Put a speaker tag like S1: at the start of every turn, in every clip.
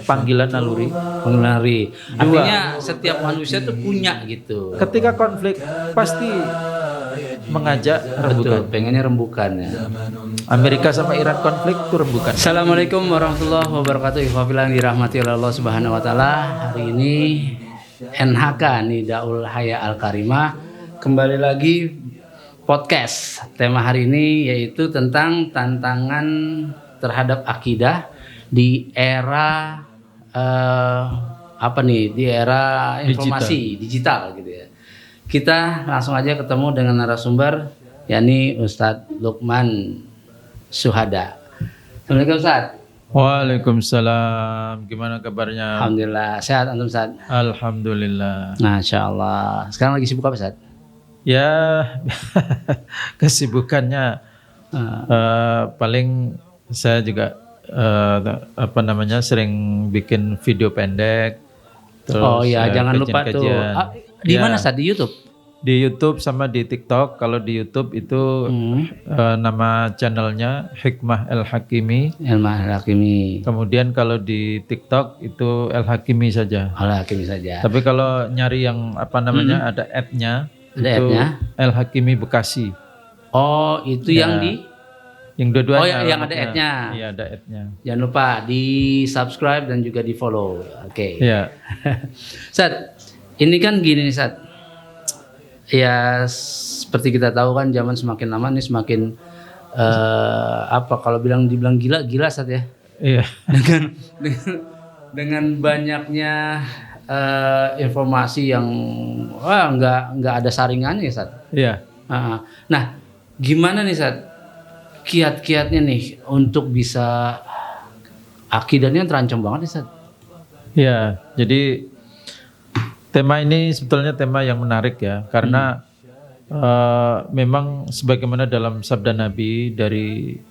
S1: panggilan naluri.
S2: Mengenali. Artinya setiap manusia tuh punya gitu.
S1: Ketika konflik pasti mengajak rembukan.
S2: Betul, pengennya rembukan ya.
S1: Amerika sama Iran konflik itu rembukan.
S2: Assalamualaikum warahmatullahi wabarakatuh. Ikhwafillah yang dirahmati oleh Allah Subhanahu wa taala. Hari ini NHK Nidaul Haya Al Karimah kembali lagi podcast. Tema hari ini yaitu tentang tantangan terhadap akidah di era di era informasi digital gitu ya. Kita langsung aja ketemu dengan narasumber yakni Ustadz Lukman Syuhada. Assalamualaikum Ustadz.
S1: Waalaikumsalam. Gimana kabarnya?
S2: Alhamdulillah sehat antum Ustadz.
S1: Alhamdulillah.
S2: Masya Allah. Sekarang lagi sibuk apa Ustadz?
S1: Ya kesibukannya paling saya juga sering bikin video pendek. Terus,
S2: oh iya, jangan lupa tuh. Di mana Ustadz? Di YouTube?
S1: Di YouTube sama di TikTok. Kalau di YouTube itu nama channelnya Hikmah El Hakimi. Kemudian kalau di TikTok itu El Hakimi saja.
S2: El Hakimi saja.
S1: Tapi kalau nyari yang ada ad-nya, itu El Hakimi Bekasi.
S2: Oh, itu
S1: ya. Yang dua-duanya.
S2: Oh, yang ada ad-nya.
S1: Iya, ada ad-nya.
S2: Jangan lupa di subscribe dan juga di follow. Oke.
S1: Iya.
S2: Ustadz, ini kan gini nih Ustadz. Ya seperti kita tahu kan zaman semakin lama nih semakin kalau dibilang gila Ustadz ya.
S1: Iya.
S2: Dengan banyaknya informasi yang nggak ada saringannya Ustadz.
S1: Iya.
S2: Nah, gimana nih Ustadz kiat-kiatnya nih untuk bisa akidahnya terancam banget nih Ustadz?
S1: Iya, jadi tema ini sebetulnya tema yang menarik ya, karena memang sebagaimana dalam sabda Nabi dari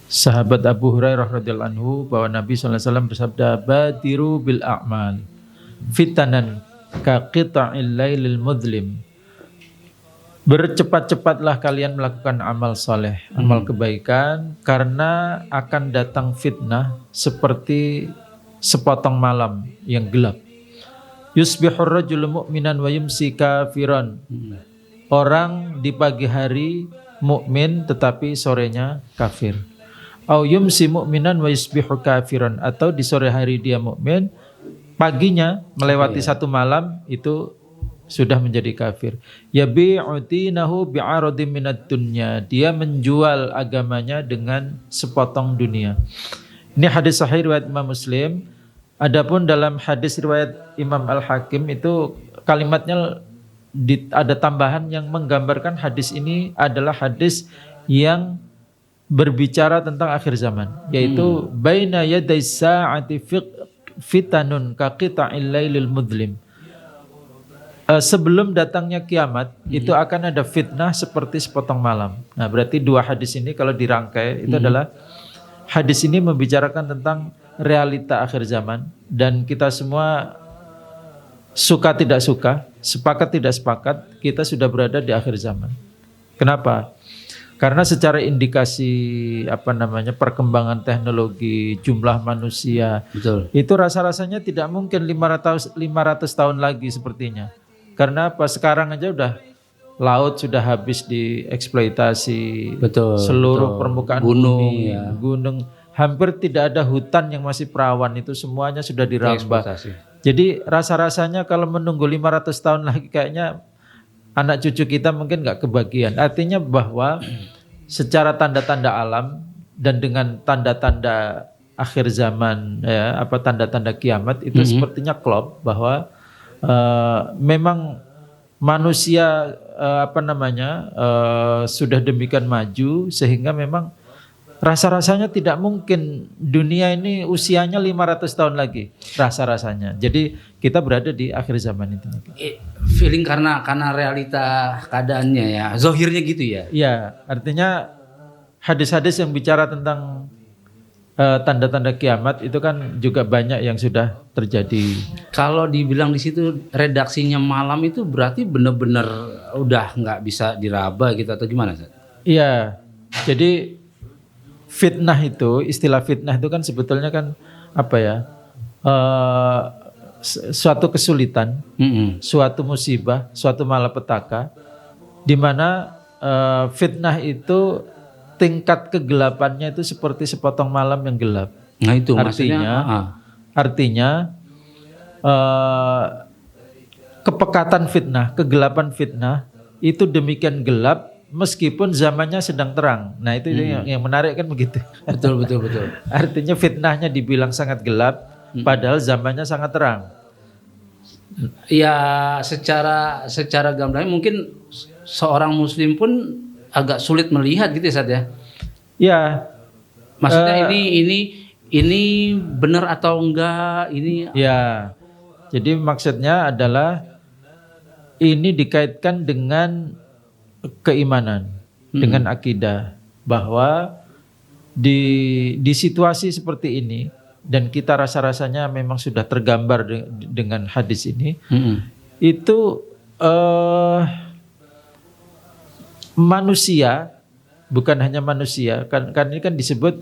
S1: sahabat Abu Hurairah radhiyallahu anhu bahwa Nabi SAW bersabda, badiru bil a'mal fitanan ka qita'il lailil mudlim. Bercepat-cepatlah kalian melakukan amal soleh, amal kebaikan, karena akan datang fitnah seperti sepotong malam yang gelap. Yusbihur rajulu mu'minan wa yumsi kafiran. Orang di pagi hari mukmin tetapi sorenya kafir. Au yumsi mu'minan wa yusbihu kafiran, atau di sore hari dia mukmin, paginya melewati satu malam itu sudah menjadi kafir. Yabi'utinahu bi'aradim minad dunya. Dia menjual agamanya dengan sepotong dunia. Ini hadis sahih riwayat Imam Muslim. Adapun dalam hadis riwayat Imam Al-Hakim itu kalimatnya ada tambahan yang menggambarkan hadis ini adalah hadis yang berbicara tentang akhir zaman, yaitu baina yaday sa'ati fitanun ka qita'il lailil mudlim. Sebelum datangnya kiamat itu akan ada fitnah seperti sepotong malam. Nah, berarti dua hadis ini kalau dirangkai itu adalah hadis ini membicarakan tentang realita akhir zaman, dan kita semua suka tidak suka, sepakat tidak sepakat, kita sudah berada di akhir zaman. Kenapa? Karena secara indikasi perkembangan teknologi, jumlah manusia,
S2: betul,
S1: itu rasa-rasanya tidak mungkin 500 tahun lagi sepertinya. Karena apa? Sekarang aja udah laut sudah habis dieksploitasi, seluruh permukaan bumi, gunung, hampir tidak ada hutan yang masih perawan, itu semuanya sudah dirambah. Jadi rasa-rasanya kalau menunggu 500 tahun lagi kayaknya anak cucu kita mungkin nggak kebagian. Artinya bahwa secara tanda-tanda alam dan dengan tanda-tanda akhir zaman, tanda-tanda kiamat itu sepertinya klop bahwa memang manusia sudah demikian maju sehingga memang rasa-rasanya tidak mungkin dunia ini usianya 500 tahun lagi, rasa-rasanya. Jadi kita berada di akhir zaman itu.
S2: Feeling karena realita keadaannya ya, zohirnya gitu ya.
S1: Iya, artinya hadis-hadis yang bicara tentang tanda-tanda kiamat itu kan juga banyak yang sudah terjadi.
S2: Kalau dibilang di situ redaksinya malam itu berarti benar-benar udah nggak bisa diraba gitu atau gimana, Ustaz?
S1: Iya, jadi fitnah itu, istilah fitnah itu kan sebetulnya kan apa ya? Suatu kesulitan, suatu musibah, suatu malapetaka, di mana fitnah itu tingkat kegelapannya itu seperti sepotong malam yang gelap.
S2: Nah itu
S1: artinya kepekatan fitnah, kegelapan fitnah itu demikian gelap meskipun zamannya sedang terang. Nah itu yang menarik kan begitu.
S2: Betul.
S1: Artinya fitnahnya dibilang sangat gelap, padahal zamannya sangat terang.
S2: Ya secara gambarnya mungkin seorang muslim pun agak sulit melihat gitu ya Ustaz ya.
S1: Ya.
S2: Maksudnya ini benar atau enggak ini?
S1: Ya. Jadi maksudnya adalah ini dikaitkan dengan keimanan, dengan akidah, bahwa di situasi seperti ini dan kita rasa-rasanya memang sudah tergambar dengan hadis ini, itu manusia, bukan hanya manusia, kan ini kan disebut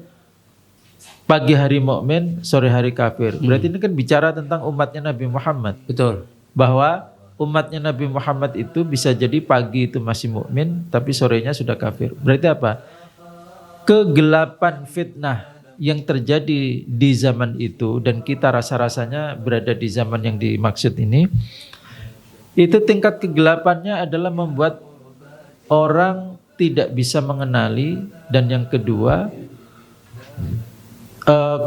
S1: pagi hari mukmin, sore hari kafir. Berarti ini kan bicara tentang umatnya Nabi Muhammad.
S2: Betul.
S1: Bahwa umatnya Nabi Muhammad itu bisa jadi pagi itu masih mukmin, tapi sorenya sudah kafir. Berarti apa? Kegelapan fitnah yang terjadi di zaman itu dan kita rasa-rasanya berada di zaman yang dimaksud ini, itu tingkat kegelapannya adalah membuat orang tidak bisa mengenali, dan yang kedua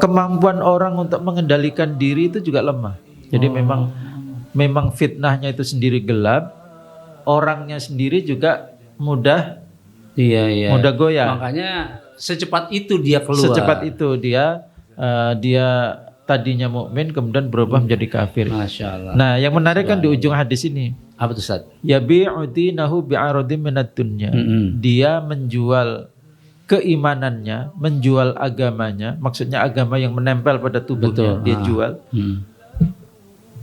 S1: kemampuan orang untuk mengendalikan diri itu juga lemah. Jadi memang fitnahnya itu sendiri gelap, orangnya sendiri juga mudah mudah goyah.
S2: Makanya secepat itu dia keluar.
S1: Secepat itu dia tadinya mukmin kemudian berubah menjadi kafir.
S2: Masya Allah.
S1: Nah, yang menarik kan di ujung hadis ini.
S2: Apa tuh Ustaz?
S1: Yabi'u dinahu bi'aradin minad dunya. Dia menjual keimanannya, menjual agamanya, maksudnya agama yang menempel pada tubuhnya. Betul. Dia jual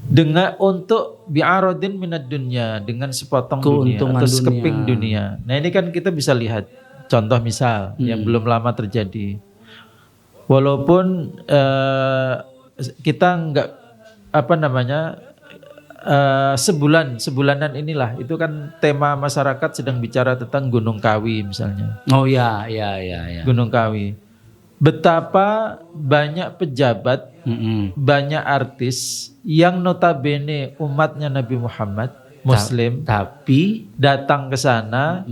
S1: dengan untuk bi'aradin minad dunya, dengan sepotong dunia atau sekeping dunia. Nah ini kan kita bisa lihat contoh misal yang belum lama terjadi. Walaupun kita enggak sebulanan inilah itu kan tema masyarakat sedang bicara tentang Gunung Kawi misalnya.
S2: Oh ya.
S1: Gunung Kawi. Betapa banyak pejabat, banyak artis yang notabene umatnya Nabi Muhammad, Muslim,
S2: tapi
S1: datang ke sana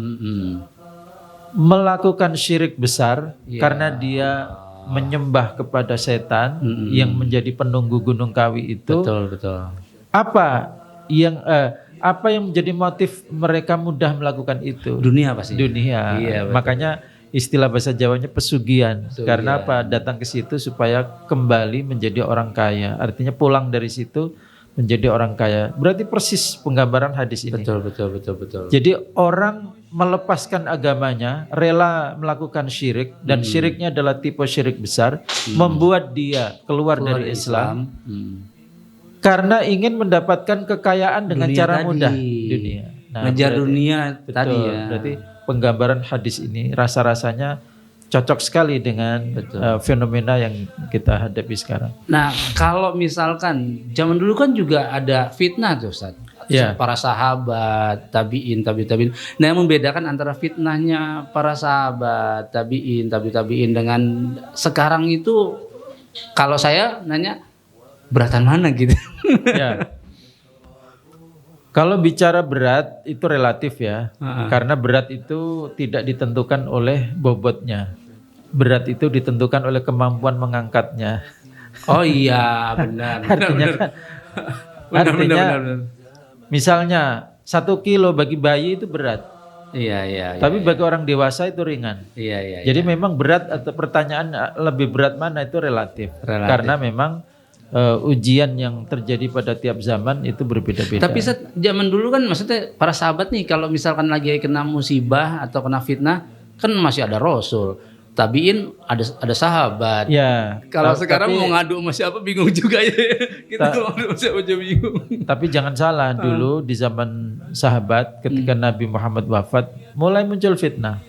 S1: melakukan syirik besar karena dia menyembah kepada setan yang menjadi penunggu Gunung Kawi itu.
S2: Betul.
S1: Apa yang menjadi motif mereka mudah melakukan itu?
S2: Dunia pasti.
S1: Dunia.
S2: Iya,
S1: makanya istilah bahasa Jawanya pesugihan. Karena apa? Datang ke situ supaya kembali menjadi orang kaya. Artinya pulang dari situ menjadi orang kaya. Berarti persis penggambaran hadis ini.
S2: Betul.
S1: Jadi orang melepaskan agamanya, rela melakukan syirik, dan syiriknya adalah tipe syirik besar, membuat dia keluar dari Islam. Karena ingin mendapatkan kekayaan dengan
S2: dunia
S1: cara
S2: tadi.
S1: mudah dunia. Nah,
S2: ngejar dunia
S1: betul,
S2: tadi ya.
S1: Berarti penggambaran hadis ini rasa-rasanya cocok sekali dengan fenomena yang kita hadapi sekarang.
S2: Nah, kalau misalkan zaman dulu kan juga ada fitnah tuh Ustaz. Para sahabat, tabi'in. Nah, yang membedakan antara fitnahnya para sahabat, tabi'in dengan sekarang itu, kalau saya nanya beratan mana gitu.
S1: Ya. Kalau bicara berat itu relatif ya. Karena berat itu tidak ditentukan oleh bobotnya. Berat itu ditentukan oleh kemampuan mengangkatnya.
S2: Oh iya, benar.
S1: Artinya misalnya 1 kilo bagi bayi itu berat.
S2: Iya.
S1: Tapi bagi orang dewasa itu ringan.
S2: Iya.
S1: Jadi memang berat, atau pertanyaan lebih berat mana itu relatif. Karena memang ujian yang terjadi pada tiap zaman itu berbeda-beda.
S2: Tapi zaman dulu kan maksudnya para sahabat nih kalau misalkan lagi kena musibah atau kena fitnah kan masih ada Rasul, tabiin ada sahabat.
S1: Ya.
S2: Kalau sekarang mau ngadu sama siapa bingung juga ya. Kita mau ngadu sama siapa aja bingung.
S1: Tapi jangan salah, dulu di zaman sahabat ketika Nabi Muhammad wafat mulai muncul fitnah.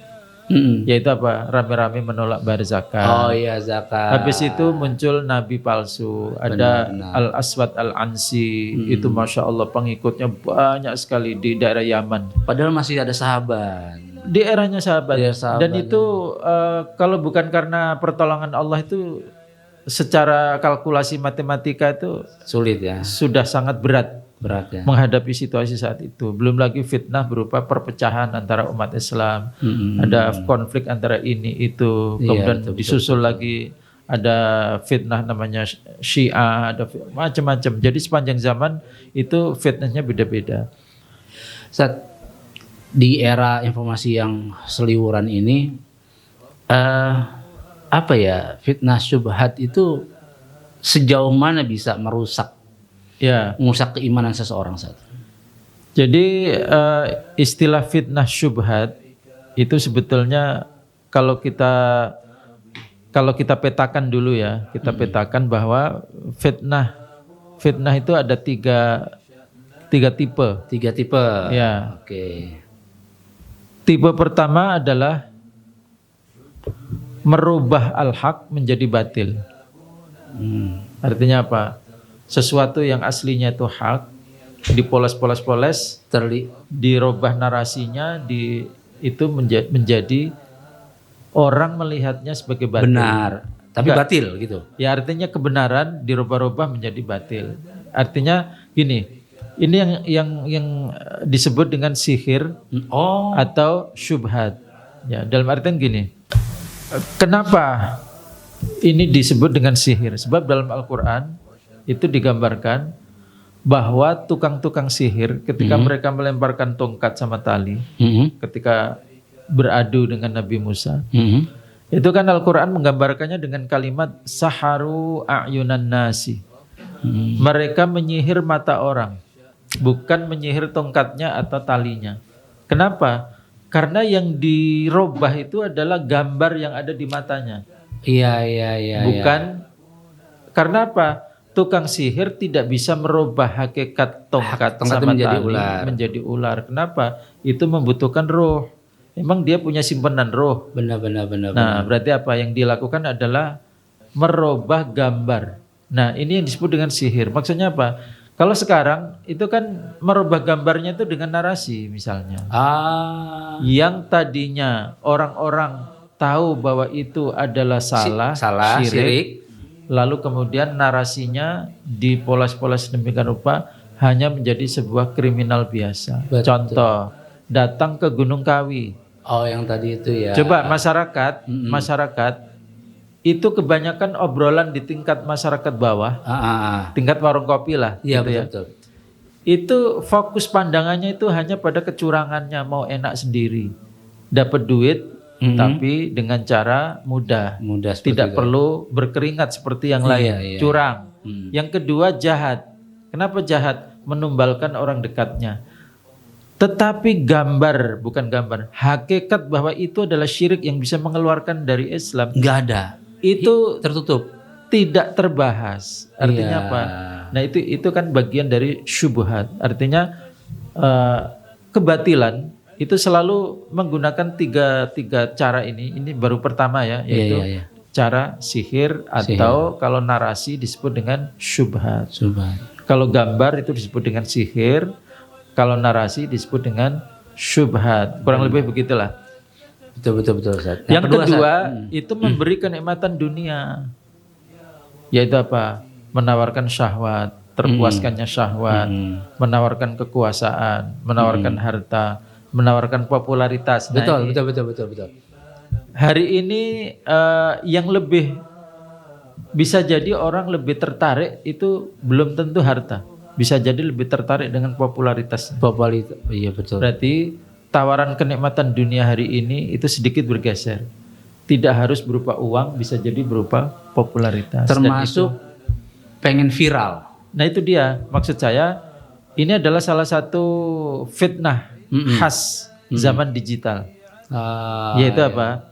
S1: Yaitu apa? Rame-rame menolak bayar zakat.
S2: Oh iya, zakat.
S1: Habis itu muncul nabi palsu. Ada
S2: Benar.
S1: Al-Aswad Al-Ansi. Itu Masya Allah pengikutnya banyak sekali di daerah Yaman.
S2: Padahal masih ada sahabat.
S1: Di eranya sahabat.
S2: Iya, sahabat.
S1: Dan itu kalau bukan karena pertolongan Allah itu secara kalkulasi matematika itu
S2: Sulit ya,
S1: sudah sangat berat
S2: berat ya.
S1: menghadapi situasi saat itu. Belum lagi fitnah berupa perpecahan antara umat Islam. Ada konflik antara ini itu.
S2: Iya,
S1: Kemudian
S2: betul,
S1: disusul lagi ada fitnah namanya Syiah, ada macam-macam. Jadi sepanjang zaman itu fitnahnya beda-beda.
S2: Saat di era informasi yang seliwuran ini, apa ya, fitnah syubhat itu sejauh mana bisa merusak keimanan seseorang saat?
S1: Jadi istilah fitnah syubhat itu sebetulnya kalau kita petakan dulu ya, kita petakan bahwa fitnah itu ada tiga tipe.
S2: Tiga tipe.
S1: Ya.
S2: Oke.
S1: Tipe pertama adalah merubah al-haq menjadi batil. Artinya apa? Sesuatu yang aslinya itu hak dipoles-poles-poles, dirubah narasinya, itu menjadi orang melihatnya sebagai batil.
S2: Benar, tapi batil gitu.
S1: Ya artinya kebenaran dirubah-rubah menjadi batil. Artinya gini, ini yang disebut dengan sihir atau syubhat. Ya, dalam artian gini. Kenapa ini disebut dengan sihir? Sebab dalam Al-Qur'an itu digambarkan bahwa tukang-tukang sihir ketika mereka melemparkan tongkat sama tali, ketika beradu dengan Nabi Musa, itu kan Al-Quran menggambarkannya dengan kalimat saharu a'yunan nasi. Mereka menyihir mata orang, bukan menyihir tongkatnya atau talinya. Kenapa? Karena yang dirubah itu adalah gambar yang ada di matanya.
S2: Iya.
S1: Bukan. Karena apa? Tukang sihir tidak bisa merubah hakikat tongkat sama
S2: menjadi
S1: tali menjadi ular. Kenapa? Itu membutuhkan roh. Memang dia punya simpanan roh.
S2: Benar.
S1: Nah, berarti apa yang dilakukan adalah merubah gambar. Nah, ini yang disebut dengan sihir. Maksudnya apa? Kalau sekarang itu kan merubah gambarnya itu dengan narasi misalnya. Yang tadinya orang-orang tahu bahwa itu adalah salah syirik. Lalu kemudian narasinya dipoles-poles demikian rupa hanya menjadi sebuah kriminal biasa.
S2: Betul.
S1: Contoh, datang ke Gunung Kawi.
S2: Oh, yang tadi itu ya.
S1: Coba masyarakat itu kebanyakan obrolan di tingkat masyarakat bawah, tingkat warung kopi lah.
S2: Iya,
S1: gitu
S2: betul.
S1: Itu fokus pandangannya itu hanya pada kecurangannya, mau enak sendiri, dapat duit. Tapi dengan cara mudah tidak perlu berkeringat seperti yang lain, curang. Yang kedua jahat. Kenapa jahat? Menumbalkan orang dekatnya. Tetapi hakikat bahwa itu adalah syirik yang bisa mengeluarkan dari Islam,
S2: nggak ada.
S1: Itu
S2: tertutup,
S1: tidak terbahas. Artinya apa? Nah itu kan bagian dari syubhat. Artinya kebatilan itu selalu menggunakan tiga cara ini. Ini baru pertama ya, yaitu cara sihir atau kalau narasi disebut dengan syubhat. Kalau gambar itu disebut dengan sihir, kalau narasi disebut dengan syubhat. Kurang lebih begitulah.
S2: Betul Ustaz.
S1: Yang kedua itu memberi kenikmatan dunia. Yaitu apa? Menawarkan syahwat, terpuaskannya syahwat, menawarkan kekuasaan, menawarkan harta, menawarkan popularitas.
S2: Betul.
S1: Hari ini yang lebih bisa jadi orang lebih tertarik itu belum tentu harta. Bisa jadi lebih tertarik dengan popularitas.
S2: Iya betul.
S1: Berarti tawaran kenikmatan dunia hari ini itu sedikit bergeser. Tidak harus berupa uang, bisa jadi berupa popularitas.
S2: Termasuk pengen viral.
S1: Nah itu dia, maksud saya ini adalah salah satu fitnah khas zaman digital. Yaitu apa?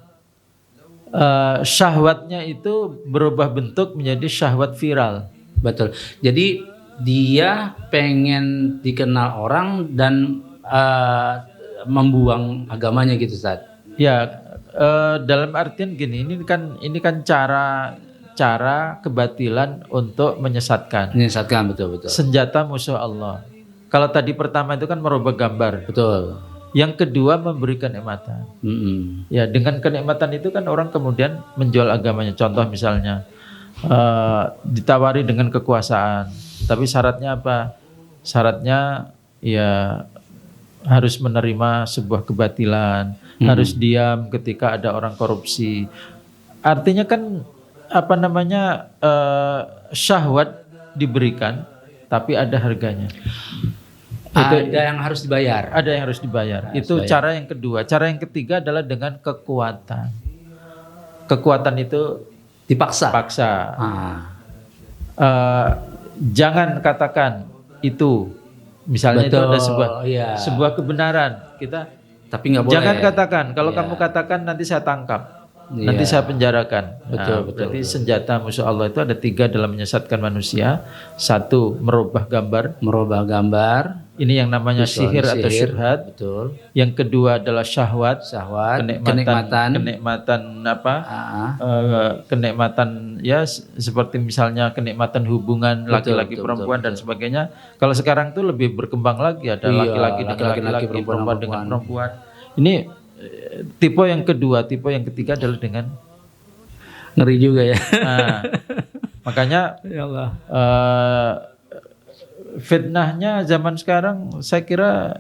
S1: Syahwatnya itu berubah bentuk menjadi syahwat viral.
S2: Betul. Jadi dia pengen dikenal orang dan membuang agamanya gitu, Ustaz.
S1: Ya, dalam artian gini, ini kan cara kebatilan untuk menyesatkan.
S2: Menyesatkan, betul.
S1: Senjata musuh Allah. Kalau tadi pertama itu kan merubah gambar.
S2: Betul.
S1: Yang kedua memberi kenikmatan. Ya, dengan kenikmatan itu kan orang kemudian menjual agamanya. Contoh misalnya ditawari dengan kekuasaan, tapi syaratnya apa? Syaratnya ya harus menerima sebuah kebatilan, harus diam ketika ada orang korupsi. Artinya kan syahwat diberikan, tapi ada harganya.
S2: Ada yang harus dibayar.
S1: Ada yang harus dibayar. Itu cara yang kedua. Cara yang ketiga adalah dengan kekuatan. Kekuatan itu
S2: Dipaksa.
S1: Jangan katakan itu. Misalnya
S2: Betul,
S1: itu ada sebuah kebenaran.
S2: Tapi nggak boleh.
S1: Jangan katakan. Kalau kamu katakan nanti saya tangkap. Nanti saya penjarakan.
S2: Betul.
S1: Berarti senjata musuh Allah itu ada 3 dalam menyesatkan manusia. 1, merubah gambar. Ini yang namanya sihir atau syubhat.
S2: Betul.
S1: Yang kedua adalah syahwat.
S2: Kenikmatan.
S1: Kenikmatan ya seperti misalnya kenikmatan hubungan laki-laki perempuan dan sebagainya. Kalau sekarang tuh lebih berkembang lagi, ada laki-laki dengan laki-laki, perempuan dengan perempuan. Ini tipe yang kedua. Tipe yang ketiga adalah dengan
S2: ngeri juga ya.
S1: Makanya
S2: Ya Allah.
S1: Fitnahnya zaman sekarang saya kira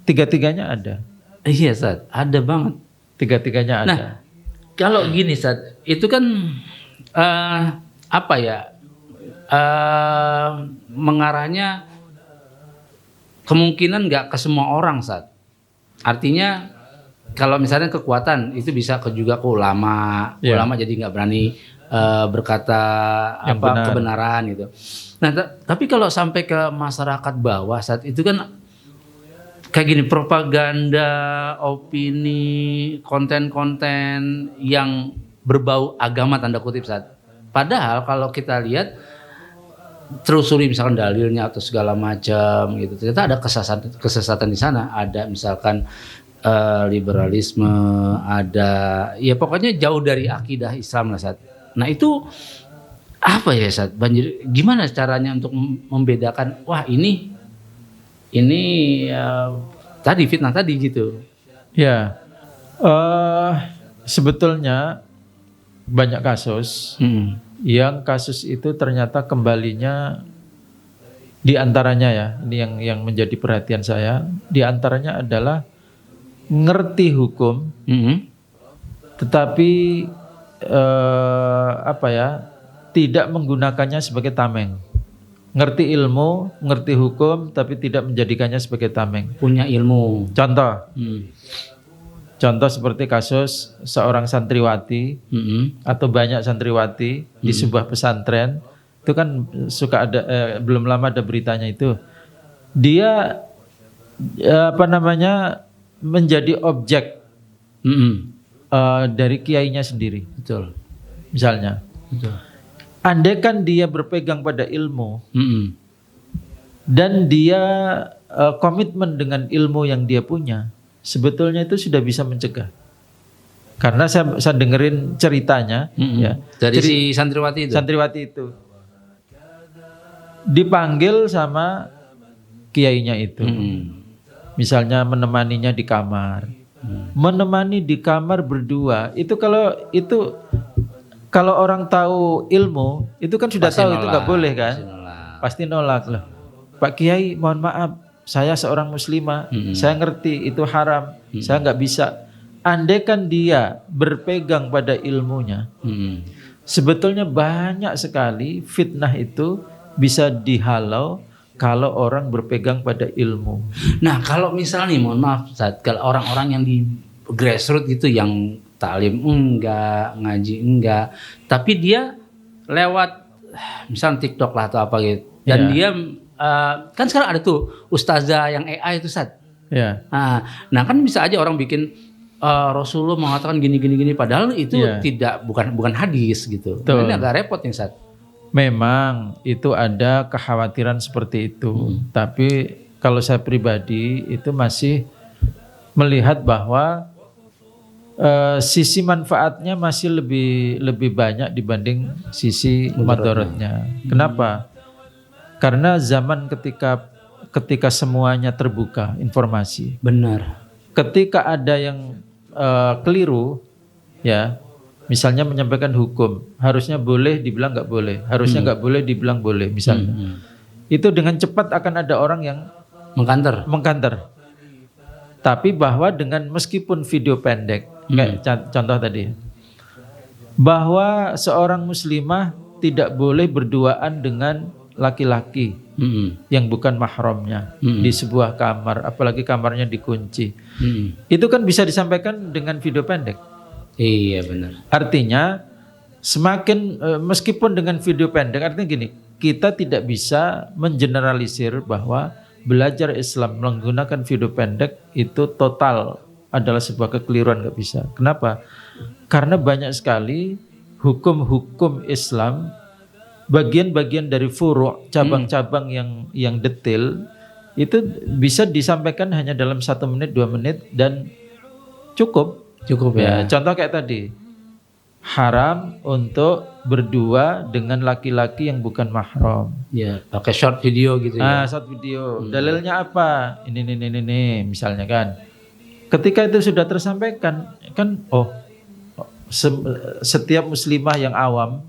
S1: 3-tiganya ada.
S2: Iya, Ustaz, ada banget.
S1: 3-tiganya ada.
S2: Nah, kalau gini, Ustaz, itu kan mengarahnya kemungkinan nggak ke semua orang, Ustaz. Artinya kalau misalnya kekuatan itu bisa juga ke ulama, ulama jadi nggak berani berkata kebenaran gitu. Nah, tapi kalau sampai ke masyarakat bawah saat itu kan kayak gini, propaganda, opini, konten-konten yang berbau agama tanda kutip saat. Padahal kalau kita lihat telusuri misalkan dalilnya atau segala macam gitu, ternyata ada kesesatan di sana. Ada misalkan liberalisme, ada ya pokoknya jauh dari akidah Islam lah saat. Nah itu apa ya Ustaz? Banjir gimana caranya untuk membedakan wah ini tadi fitnah tadi gitu.
S1: Ya. Sebetulnya banyak kasus yang kasus itu ternyata kembalinya di antaranya ya, ini yang menjadi perhatian saya, di antaranya adalah ngerti hukum tetapi tidak menggunakannya sebagai tameng. Ngerti ilmu, ngerti hukum, tapi tidak menjadikannya sebagai tameng.
S2: Punya ilmu.
S1: Contoh seperti kasus seorang santriwati atau banyak santriwati di sebuah pesantren. Itu kan suka ada, belum lama ada beritanya itu. Dia menjadi objek dari kiainya sendiri.
S2: Betul.
S1: Misalnya.
S2: Betul.
S1: Andaikan dia berpegang pada ilmu dan dia komitmen dengan ilmu yang dia punya, sebetulnya itu sudah bisa mencegah. Karena saya dengerin ceritanya ya,
S2: dari si santriwati itu.
S1: Santriwati itu dipanggil sama kiainya itu. Misalnya menemaninya di kamar. Menemani di kamar berdua. Kalau orang tahu ilmu, itu kan sudah tahu itu nggak boleh kan? Pasti nolak loh. Pak Kiai, mohon maaf, saya seorang muslimah, saya ngerti itu haram, saya nggak bisa. Andaikan dia berpegang pada ilmunya, sebetulnya banyak sekali fitnah itu bisa dihalau kalau orang berpegang pada ilmu.
S2: Nah, kalau misalnya nih, mohon maaf, kalau orang-orang yang di grassroots gitu yang taklim enggak, ngaji enggak, tapi dia lewat misalnya TikTok lah atau apa gitu. Dan dia kan sekarang ada tuh ustazah yang AI itu Ustaz. Nah, kan bisa aja orang bikin Rasulullah mengatakan gini padahal itu bukan hadis gitu. Nah, ini agak repot nih Ustaz.
S1: Memang itu ada kekhawatiran seperti itu. Tapi kalau saya pribadi itu masih melihat bahwa sisi manfaatnya masih lebih banyak dibanding sisi mudaratnya. Kenapa? Karena zaman ketika semuanya terbuka informasi.
S2: Benar.
S1: Ketika ada yang keliru, ya, misalnya menyampaikan hukum, harusnya boleh dibilang nggak boleh, harusnya nggak boleh dibilang boleh, misalnya. Itu dengan cepat akan ada orang yang mengkanter. Tapi bahwa dengan meskipun video pendek, kayak contoh tadi, bahwa seorang muslimah tidak boleh berduaan dengan laki-laki yang bukan mahramnya di sebuah kamar, apalagi kamarnya dikunci. Itu kan bisa disampaikan dengan video pendek.
S2: Iya benar.
S1: Artinya semakin meskipun dengan video pendek, artinya gini, kita tidak bisa mengeneralisir bahwa belajar Islam menggunakan video pendek itu total adalah sebuah kekeliruan, nggak bisa. Kenapa? Karena banyak sekali hukum-hukum Islam, bagian-bagian dari furu', cabang-cabang yang detail itu bisa disampaikan hanya dalam 1 menit, 2 menit dan cukup ya. Contoh kayak tadi, haram untuk berdua dengan laki-laki yang bukan mahram.
S2: Ya, pakai short video gitu ya.
S1: Short video. Dalilnya apa? Ini misalnya kan. Ketika itu sudah tersampaikan kan, setiap muslimah yang awam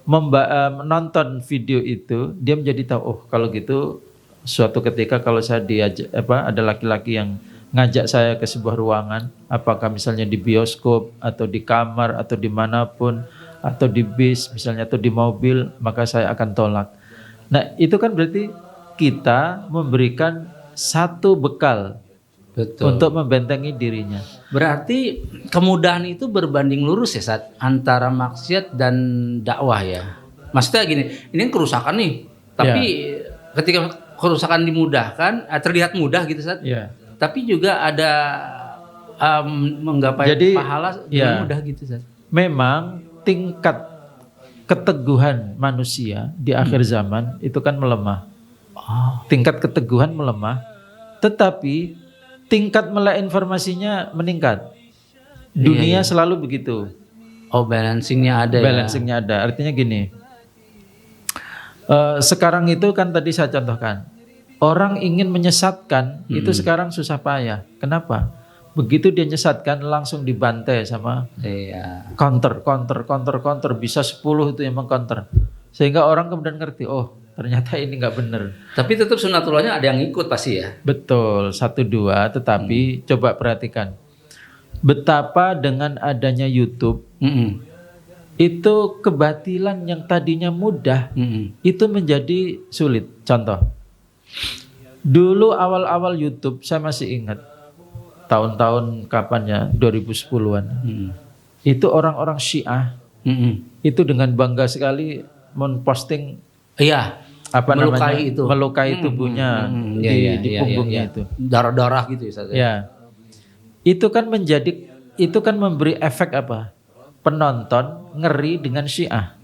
S1: menonton video itu, dia menjadi tahu, kalau gitu suatu ketika kalau saya diajak ada laki-laki yang ngajak saya ke sebuah ruangan, apakah misalnya di bioskop atau di kamar atau dimanapun atau di bis misalnya atau di mobil, maka saya akan tolak. Nah itu kan berarti kita memberikan satu bekal. Betul. Untuk membentengi dirinya.
S2: Berarti kemudahan itu berbanding lurus ya Sat, antara maksiat dan dakwah ya. Maksudnya gini, ini kerusakan nih, tapi ketika kerusakan dimudahkan, terlihat mudah gitu Sat. Tapi juga ada menggapai pahala dengan mudah gitu Sat.
S1: Memang tingkat keteguhan manusia di akhir zaman itu kan melemah. Tingkat keteguhan melemah, tetapi tingkat melek informasinya meningkat. Dunia selalu begitu.
S2: Balancingnya ada.
S1: Balancingnya ada. Artinya gini. Sekarang itu kan tadi saya contohkan. Orang ingin menyesatkan itu sekarang susah payah. Kenapa? Begitu dia menyesatkan langsung dibantai sama counter. Bisa 10 itu yang meng-counter. Sehingga orang kemudian ngerti, ternyata ini nggak benar.
S2: Tapi tetap sunatullahnya ada yang ikut pasti ya.
S1: Betul, 1-2. Tetapi coba perhatikan, betapa dengan adanya YouTube itu kebatilan yang tadinya mudah itu menjadi sulit. Contoh, dulu awal-awal YouTube saya masih ingat tahun-tahun kapannya 2010-an. Itu orang-orang Syiah itu dengan bangga sekali memposting melukai tubuhnya di punggungnya itu.
S2: Darah-darah gitu ya.
S1: Itu kan memberi efek apa? Penonton ngeri dengan Syiah.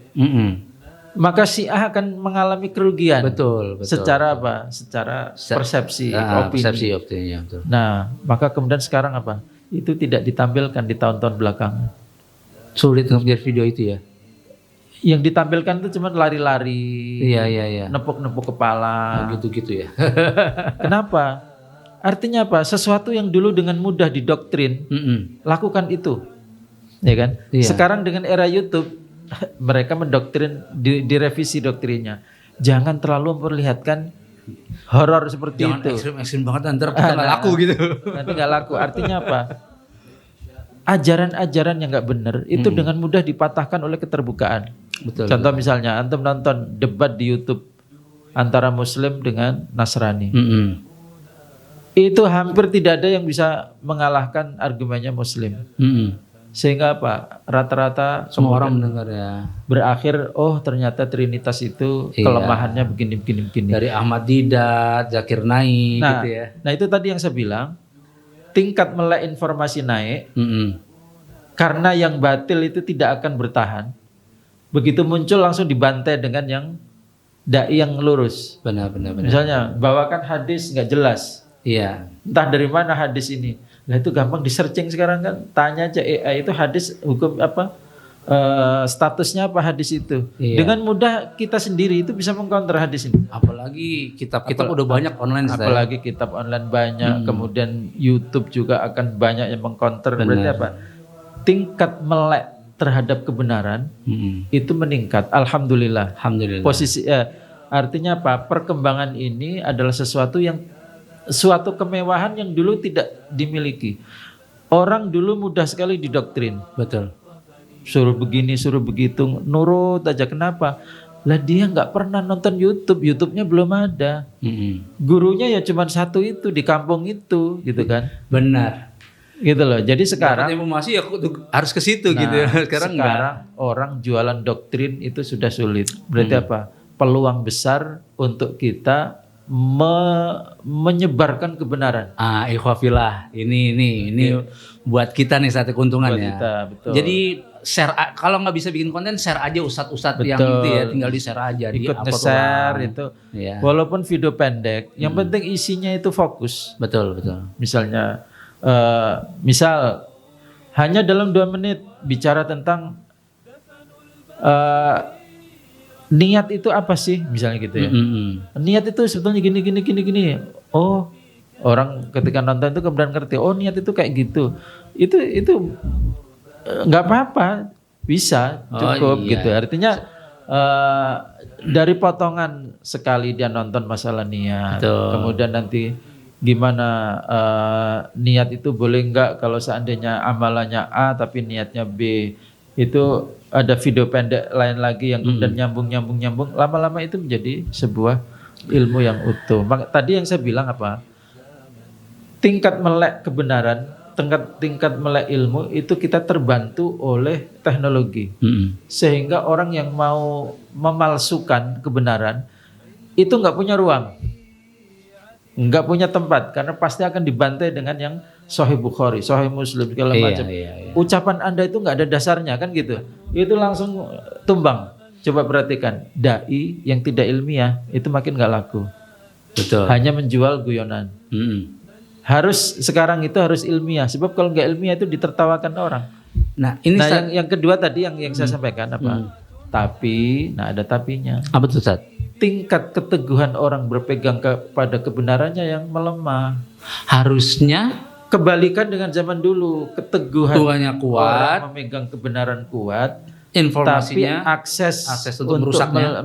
S1: Maka Syiah akan mengalami kerugian.
S2: Betul.
S1: Secara apa? Secara persepsi, opini.
S2: Betul.
S1: Nah, maka kemudian sekarang apa? Itu tidak ditampilkan di tahun-tahun belakangan.
S2: Sulit untuk lihat video itu ya.
S1: Yang ditampilkan itu cuma lari-lari, nepuk-nepuk kepala,
S2: gitu-gitu ya.
S1: Kenapa? Artinya apa? Sesuatu yang dulu dengan mudah didoktrin, lakukan itu, ya kan? Sekarang dengan era YouTube, mereka mendoktrin, direvisi doktrinnya. Jangan terlalu memperlihatkan horor seperti itu.
S2: Jangan ekstrim banget, ntar kita nggak laku gitu.
S1: Nanti nggak laku. Artinya apa? Ajaran-ajaran yang nggak benar itu dengan mudah dipatahkan oleh keterbukaan.
S2: Betul.
S1: Contoh misalnya, antum nonton debat di YouTube antara Muslim dengan Nasrani. Itu hampir tidak ada yang bisa mengalahkan argumennya Muslim. Sehingga apa? Rata-rata
S2: semua orang mendengar ya.
S1: Berakhir, ternyata Trinitas itu kelemahannya begini.
S2: Dari Ahmad Didat, Zakir Naik, gitu ya.
S1: Nah itu tadi yang saya bilang, tingkat melek informasi naik, karena yang batil itu tidak akan bertahan. Begitu muncul langsung dibantai dengan yang dai yang lurus.
S2: Benar.
S1: Misalnya bawakan hadis nggak jelas.
S2: Iya.
S1: Entah dari mana hadis ini. Lah itu gampang di searching sekarang kan, tanya aja AI itu hadis hukum apa, statusnya apa hadis itu.
S2: Iya.
S1: Dengan mudah kita sendiri itu bisa mengcounter hadis ini.
S2: Apalagi kitab-kitab udah banyak online.
S1: Apalagi kitab online banyak, kemudian YouTube juga akan banyak yang mengcounter. Berarti apa? Tingkat melek terhadap kebenaran itu meningkat. Alhamdulillah.
S2: Alhamdulillah.
S1: Posisi artinya apa? Perkembangan ini adalah suatu kemewahan yang dulu tidak dimiliki. Orang dulu mudah sekali didoktrin.
S2: Betul.
S1: Suruh begini, suruh begitu, nurut aja. Kenapa? Lah dia nggak pernah nonton YouTube, YouTube-nya belum ada. Gurunya ya cuma satu itu di kampung itu, gitu kan?
S2: Benar.
S1: Gitu loh. Jadi sekarang
S2: informasi ya harus ke situ gitu. Sekarang
S1: orang jualan doktrin itu sudah sulit. Berarti apa? Peluang besar untuk kita menyebarkan kebenaran.
S2: Ikhwafillah. Ini buat kita nih satu keuntungan
S1: Buat
S2: ya.
S1: kita, betul.
S2: Jadi share, kalau nggak bisa bikin konten, share aja ustadz-ustadz yang itu ya, tinggal di share aja.
S1: Ikut nge-share itu.
S2: Ya.
S1: Walaupun video pendek, yang penting isinya itu fokus.
S2: Betul.
S1: Misalnya, misal hanya dalam 2 menit bicara tentang niat itu apa sih, misalnya gitu ya. Niat itu sebetulnya gini. Oh, orang ketika nonton itu kemudian ngerti. Oh, niat itu kayak gitu. Itu nggak apa-apa, bisa cukup gitu. Artinya dari potongan sekali dia nonton masalah niat, kemudian nanti gimana niat itu boleh nggak kalau seandainya amalannya A tapi niatnya B, itu ada video pendek lain lagi yang kemudian nyambung, lama-lama itu menjadi sebuah ilmu yang utuh. Maka tadi yang saya bilang apa? Tingkat melek kebenaran, tingkat melek ilmu itu kita terbantu oleh teknologi. Sehingga orang yang mau memalsukan kebenaran itu nggak punya ruang, nggak punya tempat, karena pasti akan dibantai dengan yang Sahih Bukhari, Sahih Muslim segala macam. Ucapan Anda itu nggak ada dasarnya kan gitu. Itu langsung tumbang. Coba perhatikan, dai yang tidak ilmiah itu makin nggak laku.
S2: Betul.
S1: Hanya menjual guyonan. Sekarang itu harus ilmiah, sebab kalau nggak ilmiah itu ditertawakan orang.
S2: Nah, ini
S1: yang kedua tadi yang saya sampaikan apa? Tapi, ada tapinya.
S2: Apa tuh, Ustaz?
S1: Tingkat keteguhan orang berpegang kepada kebenarannya yang melemah.
S2: Harusnya
S1: kebalikan dengan zaman dulu, keteguhan
S2: kuat,
S1: orang memegang kebenaran kuat,
S2: informasinya,
S1: tapi akses untuk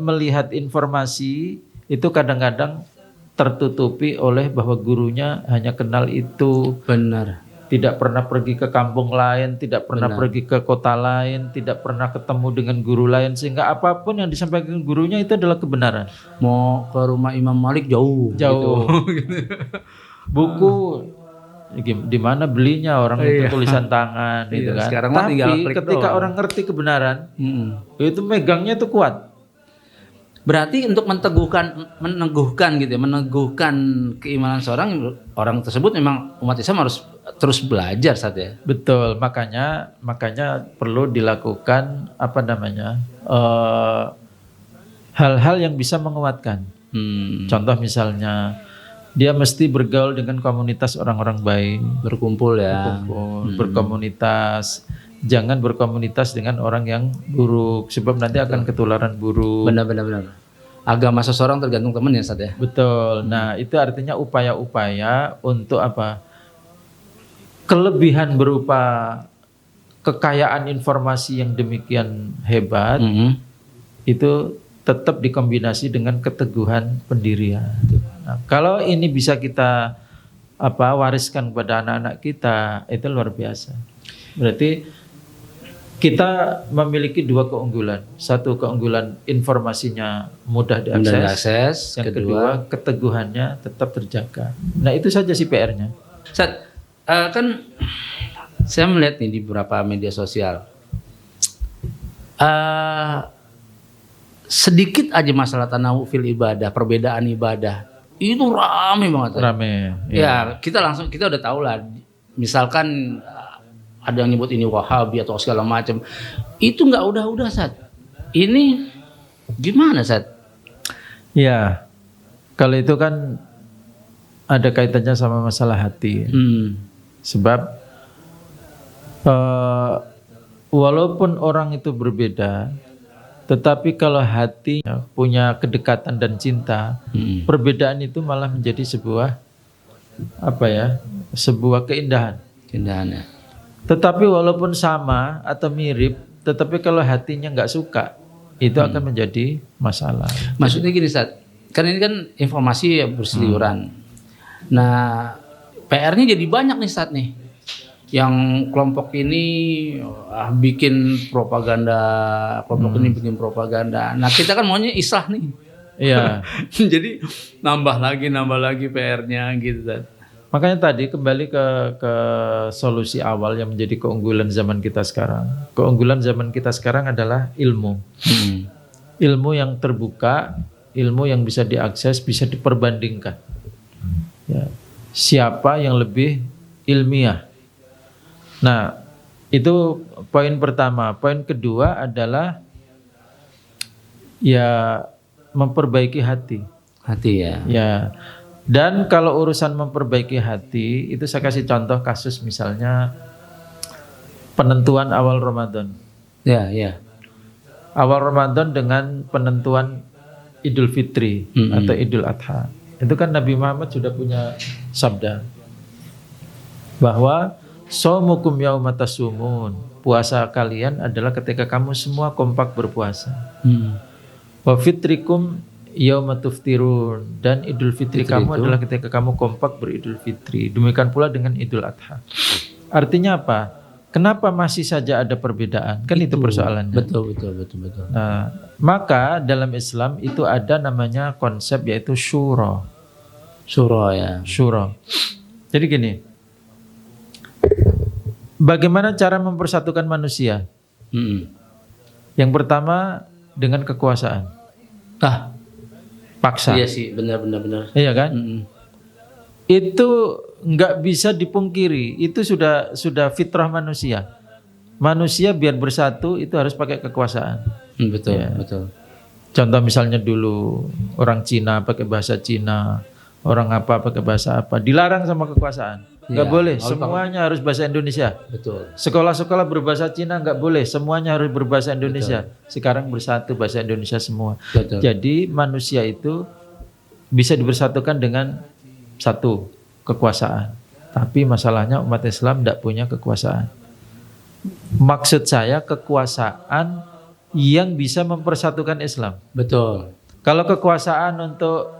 S1: melihat informasi itu kadang-kadang tertutupi oleh bahwa gurunya hanya kenal itu.
S2: Benar.
S1: Tidak pernah pergi ke kampung lain, tidak pernah pergi ke kota lain, tidak pernah ketemu dengan guru lain, sehingga apapun yang disampaikan gurunya itu adalah kebenaran.
S2: Mau ke rumah Imam Malik jauh. Gitu.
S1: Buku di mana belinya orang itu tulisan tangan gitu kan. Tapi ketika orang ngerti kebenaran, itu megangnya itu kuat.
S2: Berarti untuk meneguhkan gitu ya, meneguhkan keimanan seorang, orang tersebut memang umat Islam harus terus belajar saat ya.
S1: Betul, makanya perlu dilakukan hal-hal yang bisa menguatkan. Contoh misalnya dia mesti bergaul dengan komunitas orang-orang baik, berkumpul, berkomunitas. Jangan berkomunitas dengan orang yang buruk, sebab nanti akan ketularan buruk.
S2: Benar. Agama seseorang tergantung teman ya, Ustaz ya.
S1: Betul. Nah, itu artinya upaya-upaya untuk apa? Kelebihan berupa kekayaan informasi yang demikian hebat, itu tetap dikombinasi dengan keteguhan pendirian. Nah, kalau ini bisa kita wariskan kepada anak-anak kita, itu luar biasa. Berarti kita memiliki 2 keunggulan. Satu, keunggulan informasinya mudah diakses. Yang kedua, keteguhannya tetap terjaga. Nah, itu saja sih PR-nya.
S2: Ustaz, kan saya melihat nih di beberapa media sosial, sedikit aja masalah tanawuf fil ibadah, perbedaan ibadah, itu rame banget. Ya, kita udah tahu lah. Misalkan ada yang nyebut ini Wahabi atau segala macam, itu nggak udah Ustaz. Ini gimana, Ustaz?
S1: Ya, kalau itu kan ada kaitannya sama masalah hati. Sebab walaupun orang itu berbeda, tetapi kalau hati punya kedekatan dan cinta, perbedaan itu malah menjadi sebuah sebuah keindahan.
S2: Keindahannya.
S1: Tetapi walaupun sama atau mirip, tetapi kalau hatinya nggak suka, itu akan menjadi masalah.
S2: Maksudnya gini, Ustaz, kan ini kan informasi ya berseliweran. Nah, PR-nya jadi banyak nih, Ustaz nih. Yang kelompok ini bikin propaganda, kelompok ini bikin propaganda. Nah, kita kan maunya islah nih.
S1: Iya.
S2: Jadi nambah lagi PR-nya gitu, Ustaz.
S1: Makanya tadi kembali ke solusi awal yang menjadi keunggulan zaman kita sekarang. Keunggulan zaman kita sekarang adalah ilmu. Ilmu yang terbuka, ilmu yang bisa diakses, bisa diperbandingkan. Ya. Siapa yang lebih ilmiah? Nah, itu poin pertama. Poin kedua adalah ya memperbaiki hati.
S2: Hati ya.
S1: Ya. Dan kalau urusan memperbaiki hati, itu saya kasih contoh kasus misalnya penentuan awal Ramadan.
S2: Ya, ya.
S1: Awal Ramadan dengan penentuan Idul Fitri atau Idul Adha. Itu kan Nabi Muhammad sudah punya sabda bahwa shaumukum yauma tasumun. Puasa kalian adalah ketika kamu semua kompak berpuasa. Wa fitrikum yauma tuftirun, dan Idul Fitri kamu adalah ketika kamu kompak beridul fitri. Demikian pula dengan Idul Adha. Artinya apa? Kenapa masih saja ada perbedaan? Kan itu persoalannya.
S2: Betul.
S1: Nah, maka dalam Islam itu ada namanya konsep yaitu syura. Syura. Jadi gini. Bagaimana cara mempersatukan manusia? Yang pertama dengan kekuasaan. Paksa.
S2: Iya sih, benar.
S1: Iya kan? Itu nggak bisa dipungkiri. Itu sudah fitrah manusia. Manusia biar bersatu itu harus pakai kekuasaan.
S2: Betul.
S1: Contoh misalnya dulu orang Cina pakai bahasa Cina, orang apa pakai bahasa apa, dilarang sama kekuasaan. Nggak boleh, semuanya harus bahasa Indonesia.
S2: Betul.
S1: Sekolah-sekolah berbahasa Cina nggak boleh, semuanya harus berbahasa Indonesia. Sekarang bersatu bahasa Indonesia semua.
S2: Betul.
S1: Jadi manusia itu bisa dibersatukan dengan satu, kekuasaan. Tapi masalahnya umat Islam tidak punya kekuasaan. Maksud saya kekuasaan yang bisa mempersatukan Islam.
S2: Betul.
S1: Kalau kekuasaan untuk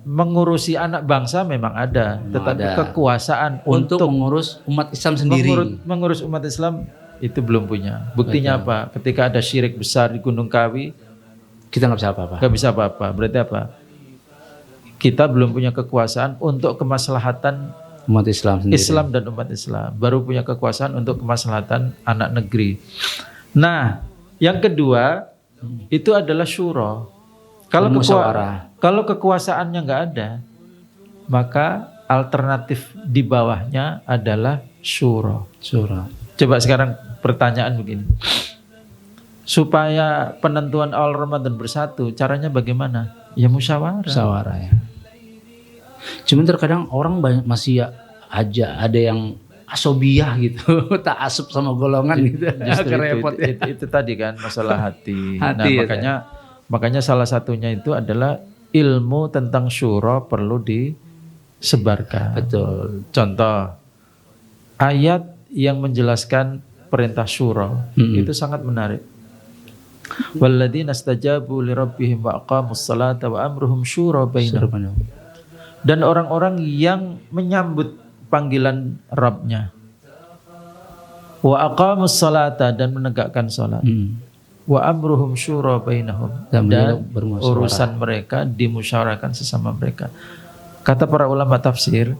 S1: mengurusi anak bangsa memang ada, tetapi kekuasaan
S2: untuk mengurus umat Islam sendiri,
S1: mengurus umat Islam itu belum punya. Buktinya apa? Ketika ada syirik besar di Gunung Kawi,
S2: kita nggak bisa apa-apa.
S1: Nggak bisa apa-apa. Berarti apa? Kita belum punya kekuasaan untuk kemaslahatan
S2: umat Islam sendiri.
S1: Islam dan umat Islam. Baru punya kekuasaan untuk kemaslahatan anak negeri. Nah, yang kedua itu adalah syura. Kalau kekuasaannya nggak ada, maka alternatif di bawahnya adalah syura. Coba sekarang pertanyaan begini. Supaya penentuan awal Ramadan bersatu, caranya bagaimana? Ya musyawarah
S2: ya. Cuman terkadang orang masih aja ada yang asobiah gitu, tak asup sama golongan gitu.
S1: Itu tadi kan masalah hati. Nah, makanya salah satunya itu adalah ilmu tentang syura perlu disebarkan.
S2: Betul.
S1: Contoh ayat yang menjelaskan perintah syura itu sangat menarik. Walladzina istajabu lirabbihim wa aqamus salata wa amruhum syura bainahum. Dan orang-orang yang menyambut panggilan Rabbnya, wa aqamus salata, dan menegakkan salat, wa amruhum syura bainahum, dan urusan mereka dimusyawarahkan sesama mereka. Kata para ulama tafsir,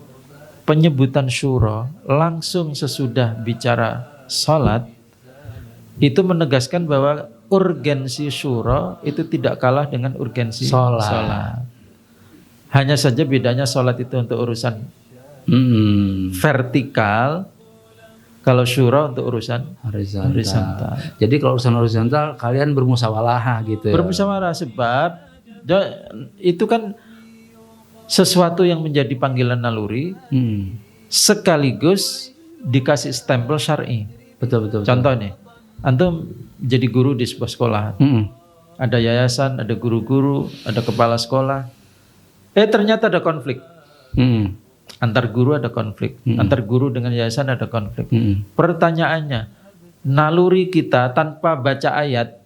S1: penyebutan syura langsung sesudah bicara salat itu menegaskan bahwa urgensi syura itu tidak kalah dengan urgensi salat. Hanya saja bedanya salat itu untuk urusan vertikal, kalau syura untuk urusan horizontal.
S2: Jadi kalau urusan horizontal kalian bermusyawarah gitu.
S1: Bermusyawarah sebab itu kan sesuatu yang menjadi panggilan naluri. sekaligus dikasih stempel syar'i.
S2: Betul.
S1: Contoh nih, antum jadi guru di sebuah sekolah. Ada yayasan, ada guru-guru, ada kepala sekolah. Ternyata ada konflik. Antar guru ada konflik. Antar guru dengan yayasan ada konflik. Pertanyaannya, naluri kita tanpa baca ayat,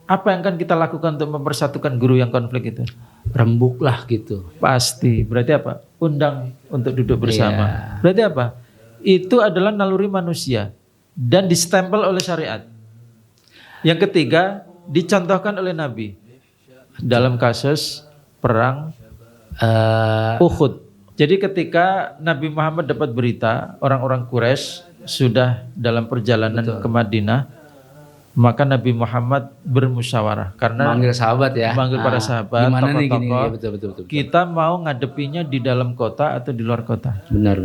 S1: apa yang akan kita lakukan untuk mempersatukan guru yang konflik itu?
S2: Rembuk lah gitu.
S1: Pasti. Berarti apa? Undang untuk duduk bersama.
S2: Iya.
S1: Berarti apa? Itu adalah naluri manusia dan distempel oleh syariat. Yang ketiga, dicontohkan oleh Nabi dalam kasus perang Uhud. Jadi ketika Nabi Muhammad dapat berita orang-orang Quraisy sudah dalam perjalanan ke Madinah, maka Nabi Muhammad bermusyawarah karena
S2: manggil sahabat ya.
S1: Manggil para sahabat,
S2: gimana nih gini?
S1: tokoh-tokoh.
S2: Ya, betul.
S1: Kita mau ngadepinya di dalam kota atau di luar kota.
S2: Benar.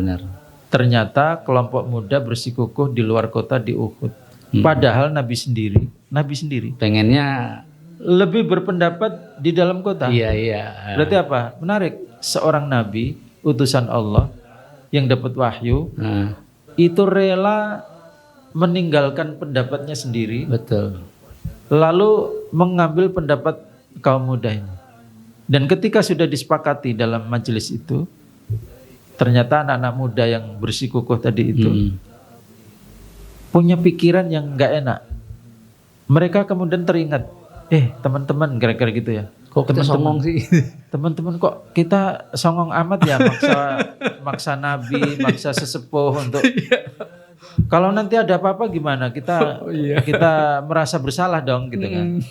S1: Ternyata kelompok muda bersikukuh di luar kota di Uhud. Padahal Nabi sendiri
S2: pengennya
S1: lebih berpendapat di dalam kota.
S2: Iya.
S1: Berarti apa? Menarik. Seorang Nabi, utusan Allah yang dapat wahyu, itu rela meninggalkan pendapatnya sendiri.
S2: Betul.
S1: Lalu mengambil pendapat kaum muda ini. Dan ketika sudah disepakati dalam majelis itu, ternyata anak-anak muda yang bersikukuh tadi itu punya pikiran yang nggak enak. Mereka kemudian teringat, teman-teman, kira-kira gitu ya.
S2: Kok kita songong sih?
S1: Teman-teman, kok kita songong amat ya, maksa Nabi, maksa sesepuh untuk. Kalau nanti ada apa-apa gimana? Kita merasa bersalah dong, gitu kan.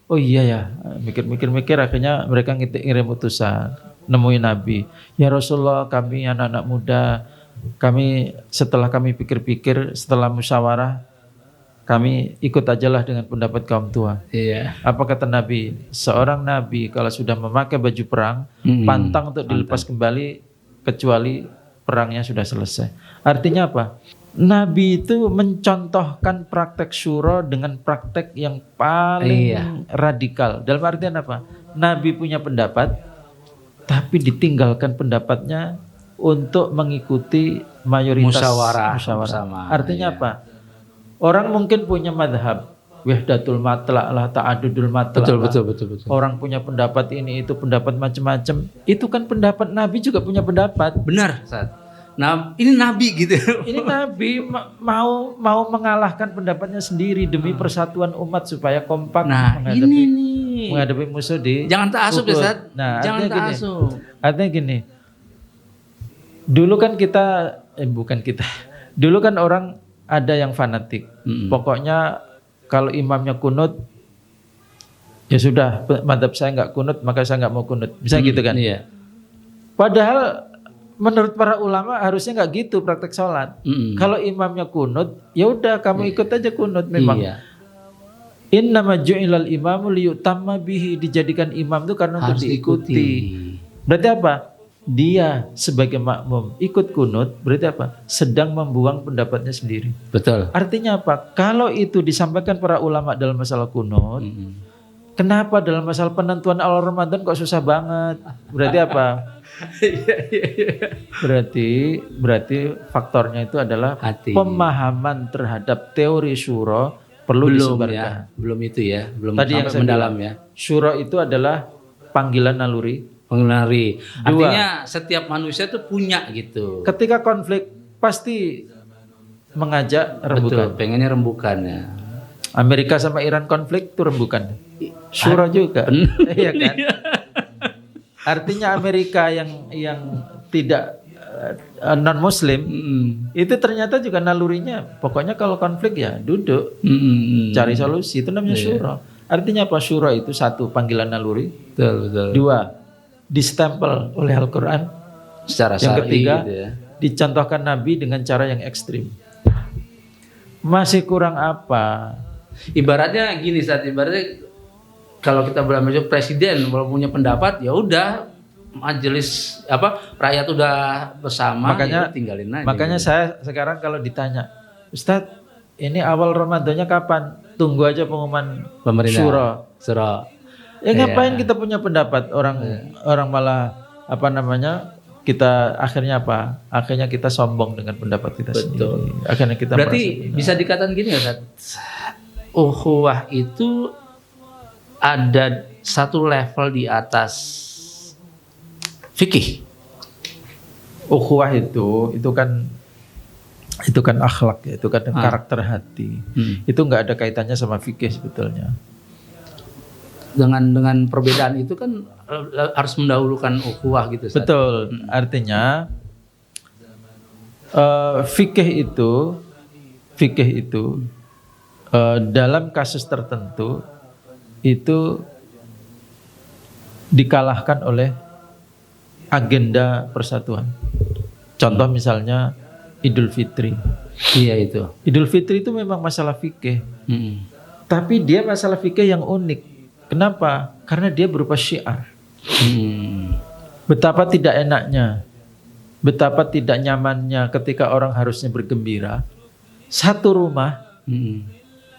S1: Oh iya ya, mikir akhirnya mereka ngirim utusan, nemuin Nabi. Ya Rasulullah, kami anak-anak muda, setelah kami pikir-pikir, setelah musyawarah, kami ikut ajalah dengan pendapat kaum tua.
S2: Iya.
S1: Apa kata Nabi? Seorang Nabi kalau sudah memakai baju perang, pantang untuk dilepas kembali kecuali perangnya sudah selesai. Artinya apa? Nabi itu mencontohkan praktek syura dengan praktek yang paling radikal. Dalam artian apa? Nabi punya pendapat, tapi ditinggalkan pendapatnya untuk mengikuti mayoritas musyawarah. Artinya apa? Orang mungkin punya madhab, wahdatul matlak lah, ta'adudul matlak.
S2: Betul.
S1: Orang punya pendapat ini, itu pendapat macam-macam. Itu kan pendapat Nabi juga punya pendapat.
S2: Benar, Ustaz. Nah, ini Nabi gitu.
S1: Ini Nabi mau mengalahkan pendapatnya sendiri demi persatuan umat supaya kompak menghadapi musuh di.
S2: Jangan ta'assub ya, Ustaz.
S1: Nah,
S2: jangan ta'assub.
S1: Artinya gini. Dulu kan Dulu kan orang ada yang fanatik. Pokoknya kalau imamnya kunut, ya sudah, madzhab saya nggak kunut, maka saya nggak mau kunut. Bisa gitu kan?
S2: Iya.
S1: Padahal menurut para ulama harusnya nggak gitu praktek sholat. Kalau imamnya kunut, ya udah kamu ikut aja kunut memang.
S2: Iya.
S1: Innama ju'ilal imamu liyutamma bihi, dijadikan imam itu karena untuk diikuti. Berarti apa? Dia sebagai makmum ikut kunut, berarti apa? Sedang membuang pendapatnya sendiri.
S2: Betul.
S1: Artinya apa? Kalau itu disampaikan para ulama dalam masalah kunut, kenapa dalam masalah penentuan awal Ramadan kok susah banget? Berarti apa? Berarti faktornya itu adalah
S2: hati. Pemahaman
S1: terhadap teori syura perlu disebarkan.
S2: Belum itu ya, belum
S1: tadi
S2: sampai
S1: yang saya
S2: mendalam
S1: bilang,
S2: ya.
S1: Syura itu adalah panggilan naluri.
S2: Artinya setiap manusia itu punya gitu.
S1: Ketika konflik pasti mengajak rembukan.
S2: Betul, pengennya rembukan ya.
S1: Amerika sama Iran konflik itu rembukan. Syura juga. Iya kan? Artinya Amerika yang tidak non muslim itu ternyata juga nalurinya pokoknya kalau konflik ya duduk cari solusi, itu namanya syura. Artinya apa? Syura itu satu, panggilan naluri.
S2: Betul.
S1: Dua, distempel oleh Al-Quran.
S2: Secara
S1: yang ketiga
S2: gitu ya.
S1: Dicontohkan Nabi dengan cara yang ekstrim. Masih kurang apa?
S2: Ibaratnya gini, ibaratnya kalau kita berbicara presiden kalau punya pendapat ya udah, majelis rakyat udah bersama,
S1: makanya
S2: ya tinggalin aja.
S1: Makanya
S2: gitu.
S1: saya sekarang kalau ditanya, Ustadz, ini awal Ramadannya kapan? Tunggu aja pengumuman
S2: pemerintah syura.
S1: Ya ngapain kita punya pendapat, orang malah
S2: Betul.
S1: akhirnya apa? Akhirnya kita sombong dengan pendapat kita sendiri. Akhirnya kita
S2: Berarti
S1: merasa benar.
S2: bisa dikatakan gini ya, Ustaz. Ukhuwah itu ada satu level di atas fikih.
S1: Ukhuwah itu kan akhlak ya, itu kan karakter hati. Itu nggak ada kaitannya sama fikih sebetulnya.
S2: Dengan perbedaan itu kan harus mendahulukan ukhuwah gitu, Ustaz.
S1: Betul. Artinya fikih itu dalam kasus tertentu itu dikalahkan oleh agenda persatuan. Contoh misalnya Idul Fitri.
S2: Iya itu.
S1: Idul Fitri itu memang masalah fikih, tapi dia masalah fikih yang unik. Kenapa? Karena dia berupa syiar. Betapa tidak enaknya, betapa tidak nyamannya ketika orang harusnya bergembira. Satu rumah,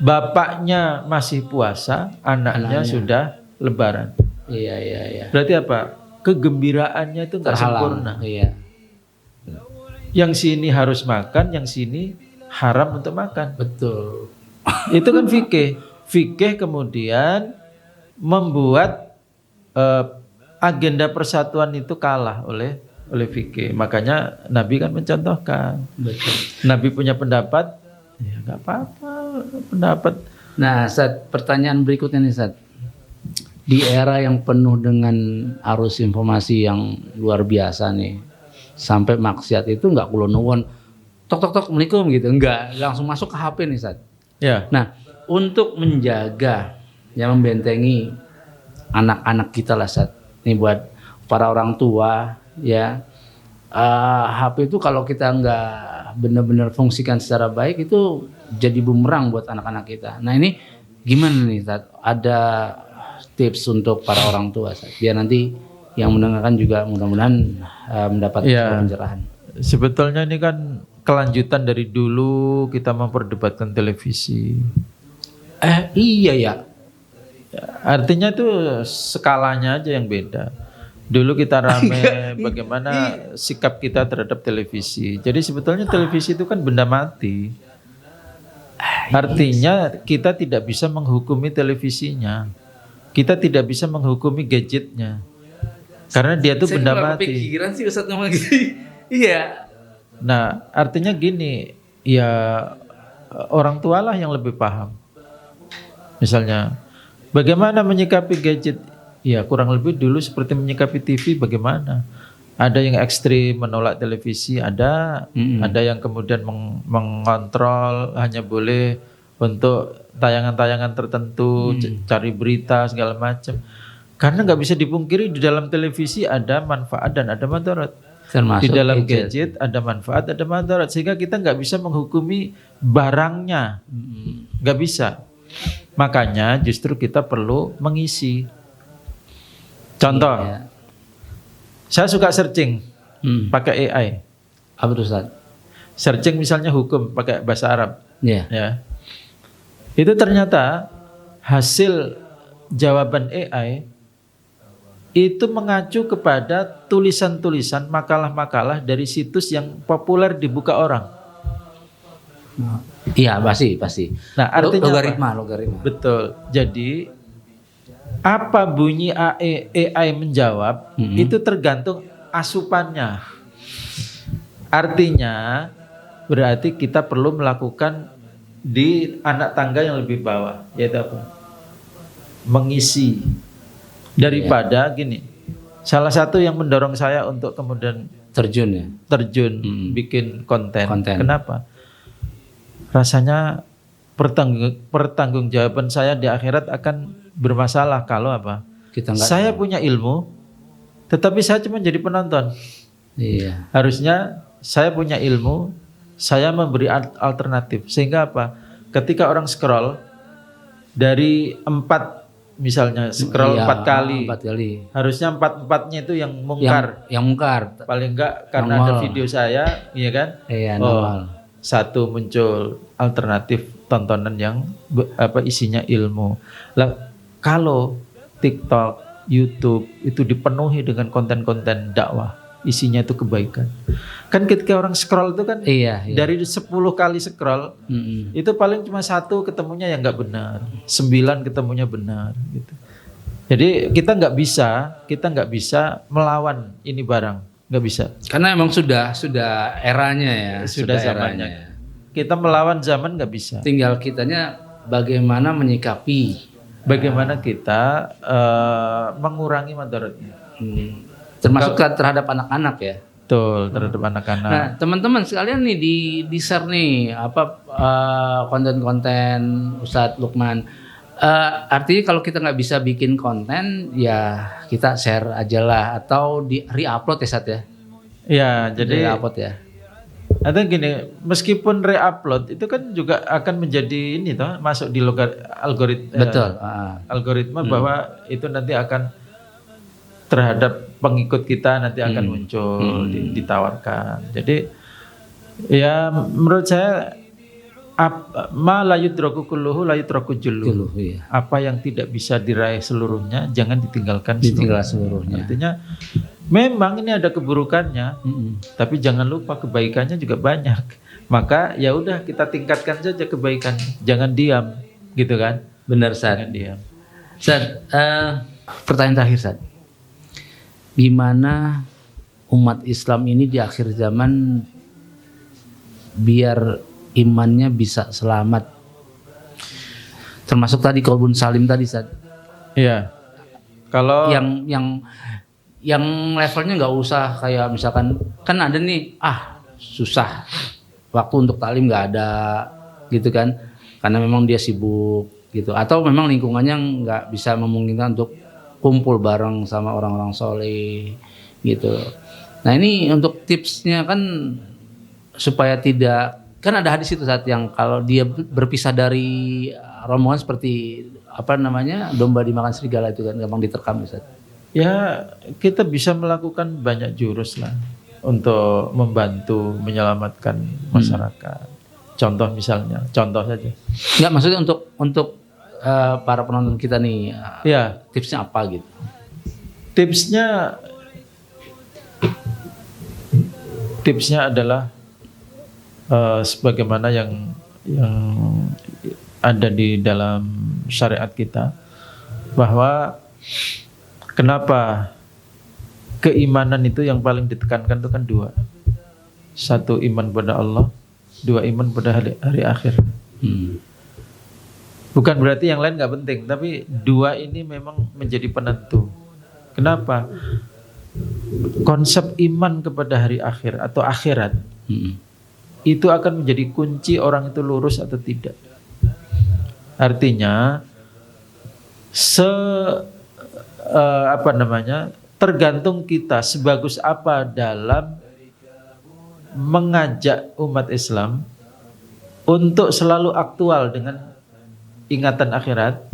S1: bapaknya masih puasa, anaknya sudah lebaran.
S2: Iya.
S1: Berarti apa? Kegembiraannya itu nggak sempurna.
S2: Iya.
S1: Yang sini harus makan, yang sini haram untuk makan.
S2: Betul.
S1: Itu kan fikih. Fikih kemudian membuat agenda persatuan itu kalah oleh fikih. Makanya Nabi kan mencontohkan.
S2: Betul.
S1: Nabi punya pendapat, ya nggak apa-apa pendapat.
S2: Nah, Ustaz, pertanyaan berikutnya nih, Ustaz. Di era yang penuh dengan arus informasi yang luar biasa nih, sampai maksiat itu nggak kulo nuwun tok assalamualaikum gitu, enggak, langsung masuk ke HP nih, Ustaz.
S1: Ya.
S2: Nah, untuk menjaga, yang membentengi anak-anak kita lah, Ustaz. Ini buat para orang tua, ya. HP itu kalau kita nggak benar-benar fungsikan secara baik itu jadi bumerang buat anak-anak kita. Nah ini gimana nih, Ustaz? Ada tips untuk para orang tua, Ustaz, biar nanti yang mendengarkan juga mudah-mudahan mendapat pencerahan.
S1: Sebetulnya ini kan kelanjutan dari dulu kita memperdebatkan televisi.
S2: Iya ya.
S1: Artinya itu skalanya aja yang beda. Dulu kita rame bagaimana sikap kita terhadap televisi. Jadi sebetulnya televisi itu kan benda mati. Artinya kita tidak bisa menghukumi televisinya. Kita tidak bisa menghukumi gadgetnya. Karena dia itu benda mati.
S2: Kepikiran sih Ustaz ngomong gitu. Iya.
S1: Nah, artinya gini, ya orang tualah yang lebih paham. Misalnya, bagaimana menyikapi gadget? Ya kurang lebih dulu seperti menyikapi TV bagaimana. Ada yang ekstrim menolak televisi, ada yang kemudian mengontrol hanya boleh untuk tayangan-tayangan tertentu, cari berita segala macam. Karena nggak bisa dipungkiri di dalam televisi ada manfaat dan ada madarat. Di dalam gadget ada manfaat, ada madarat, sehingga kita nggak bisa menghukumi barangnya, nggak bisa. Makanya justru kita perlu mengisi. Contoh, saya suka searching pakai AI.
S2: Apa itu, Ustaz?
S1: Searching misalnya hukum pakai bahasa Arab.
S2: Ya.
S1: Itu ternyata hasil jawaban AI itu mengacu kepada tulisan-tulisan, makalah-makalah dari situs yang populer dibuka orang.
S2: Iya, pasti.
S1: Nah, artinya
S2: logaritma.
S1: Betul. Jadi apa bunyi AI menjawab itu tergantung asupannya. Artinya berarti kita perlu melakukan di anak tangga yang lebih bawah, yaitu apa? Mengisi. Daripada gini, salah satu yang mendorong saya untuk kemudian terjun bikin konten. Kenapa? Rasanya pertanggungjawaban saya di akhirat akan bermasalah kalau apa? Saya punya ilmu, tetapi saya cuma jadi penonton.
S2: Iya.
S1: Harusnya saya punya ilmu, saya memberi alternatif. Sehingga apa? Ketika orang scroll dari 4 misalnya scroll 4 kali. Harusnya 4-4-nya itu yang mungkar.
S2: Yang mungkar.
S1: Paling enggak karena normal. Ada video saya, iya kan?
S2: Iya, normal.
S1: Satu muncul alternatif tontonan yang isinya ilmu. Lah kalau TikTok, YouTube itu dipenuhi dengan konten-konten dakwah, isinya itu kebaikan. Kan ketika orang scroll itu kan
S2: Iya, iya.
S1: dari 10 kali scroll
S2: Mm-mm.
S1: itu paling cuma 1 ketemunya yang nggak benar, 9 ketemunya benar gitu. Jadi kita nggak bisa melawan ini barang, nggak bisa.
S2: Karena emang sudah eranya ya,
S1: Sudah zamannya. Kita melawan zaman nggak bisa.
S2: Tinggal kitanya bagaimana menyikapi,
S1: Bagaimana kita mengurangi madaratnya.
S2: termasuk terhadap anak-anak ya.
S1: Betul, terhadap anak-anak.
S2: Nah, teman-teman sekalian nih di share nih konten-konten Ustadz Lukman. Artinya kalau kita nggak bisa bikin konten, ya kita share aja lah atau di re-upload ya Ustadz ya.
S1: Ya, jadi
S2: Re-upload ya.
S1: ada gini, meskipun re-upload itu kan juga akan menjadi ini toh, masuk di
S2: Betul.
S1: algoritma bahwa itu nanti akan terhadap pengikut kita nanti akan muncul, ditawarkan. Jadi ya menurut saya ma la yudraku kulluhu la yutraku julluhu.
S2: Iya.
S1: Apa yang tidak bisa diraih seluruhnya jangan ditinggalkan
S2: Ditinggal seluruhnya.
S1: Artinya memang ini ada keburukannya, tapi jangan lupa kebaikannya juga banyak. Maka ya udah kita tingkatkan saja kebaikannya, jangan diam, gitu kan?
S2: Benar Ustadz.
S1: Jangan diam.
S2: Ustadz, pertanyaan terakhir Ustadz. Gimana umat Islam ini di akhir zaman biar imannya bisa selamat? Termasuk tadi Qalbun Salim tadi Ustadz.
S1: Iya. Kalau
S2: Yang levelnya nggak usah kayak misalkan kan ada nih susah waktu untuk taklim nggak ada gitu kan karena memang dia sibuk gitu atau memang lingkungannya nggak bisa memungkinkan untuk kumpul bareng sama orang-orang soleh gitu. Nah ini untuk tipsnya kan supaya tidak, kan ada hadis itu saat yang kalau dia berpisah dari rombongan seperti domba dimakan serigala itu kan gampang diterkam Ustaz.
S1: ya kita bisa melakukan banyak jurus lah untuk membantu menyelamatkan masyarakat. Contoh saja.
S2: Enggak, maksudnya untuk para penonton kita nih,
S1: Ya,
S2: tipsnya apa gitu?
S1: Tipsnya adalah sebagaimana yang ada di dalam syariat kita, bahwa kenapa keimanan itu yang paling ditekankan itu kan 2. 1 iman pada Allah, 2 iman pada hari akhir. Bukan berarti yang lain nggak penting, tapi 2 ini memang menjadi penentu. Kenapa? Konsep iman kepada hari akhir atau akhirat itu akan menjadi kunci orang itu lurus atau tidak. Artinya tergantung kita sebagus apa dalam mengajak umat Islam untuk selalu aktual dengan ingatan akhirat.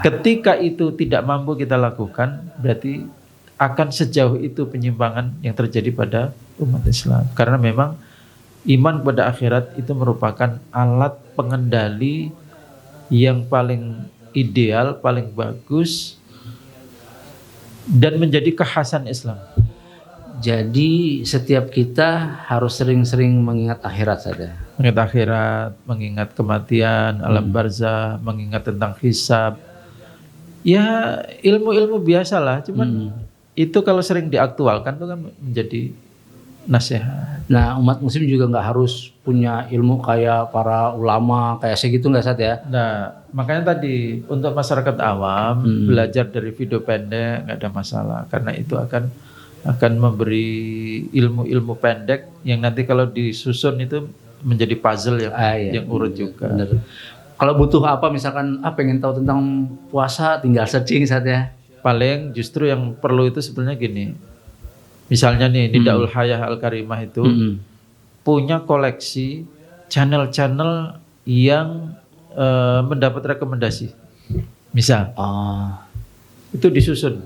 S1: Ketika itu tidak mampu kita lakukan, berarti akan sejauh itu penyimpangan yang terjadi pada umat Islam. Karena memang iman pada akhirat itu merupakan alat pengendali yang paling ideal, paling bagus, dan menjadi kekhasan Islam.
S2: Jadi setiap kita harus sering-sering mengingat akhirat saja.
S1: Mengingat akhirat, mengingat kematian, alam barzah, mengingat tentang hisab. Ya ilmu-ilmu biasalah, cuman itu kalau sering diaktualkan itu kan menjadi nasihat.
S2: Nah umat muslim juga nggak harus punya ilmu kayak para ulama kayak segitu nggak Sat ya?
S1: Nah makanya tadi untuk masyarakat awam belajar dari video pendek nggak ada masalah, karena itu akan memberi ilmu-ilmu pendek yang nanti kalau disusun itu menjadi puzzle yang urut juga.
S2: Bener. Kalau butuh apa misalkan pengen tahu tentang puasa tinggal searching saja.
S1: Paling justru yang perlu itu sebenarnya gini. Misalnya nih Nidaul Hayah Al-Karimah itu punya koleksi channel-channel yang mendapat rekomendasi. Misal itu disusun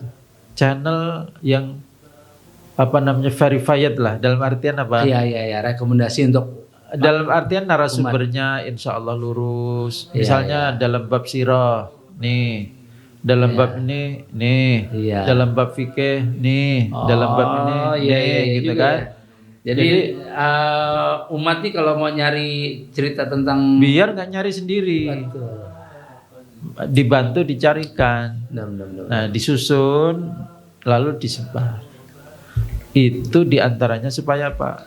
S1: channel yang verified lah, dalam artian apa?
S2: Iya, rekomendasi untuk
S1: dalam artian narasumbernya insya Allah lurus. Misalnya dalam bab sirah nih dalam bab ini nih,
S2: Iya.
S1: dalam bab fikih nih, dalam bab ini
S2: iya,
S1: nih,
S2: iya
S1: gitu
S2: juga
S1: kan.
S2: ya. Jadi umat nih kalau mau nyari cerita tentang
S1: Biar nggak nyari sendiri,
S2: Betul.
S1: dibantu dicarikan.
S2: Benar.
S1: Nah, disusun lalu disebar. Itu diantaranya supaya apa?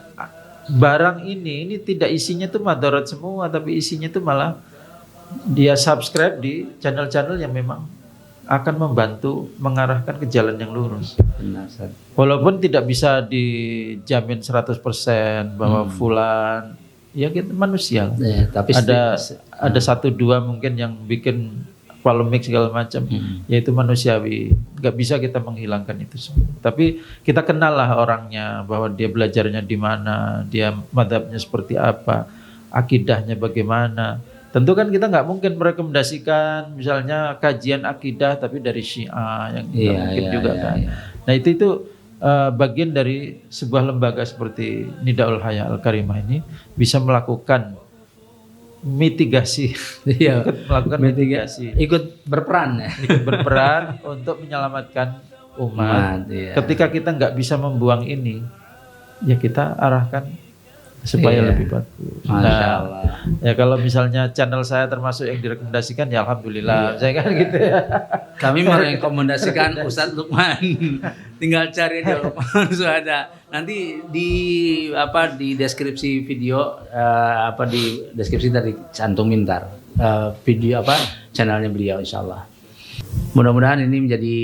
S1: Barang ini tidak isinya tuh madarat semua, tapi isinya tuh malah dia subscribe di channel-channel yang memang akan membantu mengarahkan ke jalan yang lurus.
S2: Benar, Ustaz.
S1: Walaupun tidak bisa dijamin 100% bahwa fulan, ya kita manusia.
S2: Ya, tapi
S1: Ada satu dua mungkin yang bikin polemik segala macam, yaitu manusiawi. Nggak bisa kita menghilangkan itu semua. Tapi kita kenal lah orangnya, bahwa dia belajarnya di mana, dia madhabnya seperti apa, akidahnya bagaimana. Tentu kan kita nggak mungkin merekomendasikan misalnya kajian akidah tapi dari Syiah, yang nggak mungkin juga kan. Nah itu bagian dari sebuah lembaga seperti Nidaul Haya Al-Karimah ini bisa melakukan mitigasi, melakukan mitigasi,
S2: ikut berperan ya.
S1: ikut berperan untuk menyelamatkan umat. Ketika kita nggak bisa membuang ini, ya kita arahkan supaya lebih bagus.
S2: Masya Allah.
S1: Ya kalau misalnya channel saya termasuk yang direkomendasikan, ya alhamdulillah. Saya kan gitu ya.
S2: Kami merekomendasikan Ustadz Lukman. Tinggal cari aja Lukman Suhada. Nanti di deskripsi video di deskripsi tadi cantumin video channelnya beliau insyaallah. Mudah-mudahan ini menjadi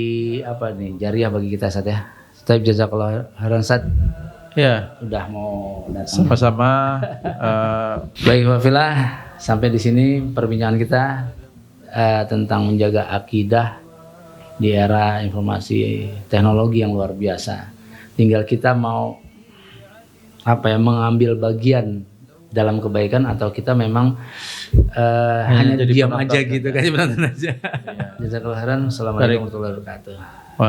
S2: jariah bagi kita Ustadz ya. Ustadz jazakallahu khairan Ustadz.
S1: Ya,
S2: udah mau datang.
S1: Sama-sama.
S2: Baik Wafilah, sampai di sini perbincangan kita tentang menjaga akidah di era informasi teknologi yang luar biasa. Tinggal kita mau mengambil bagian dalam kebaikan atau kita memang hanya diam aja gitu kan, penonton aja. Jazakallahu khairan. Assalamualaikum warahmatullahi wabarakatuh.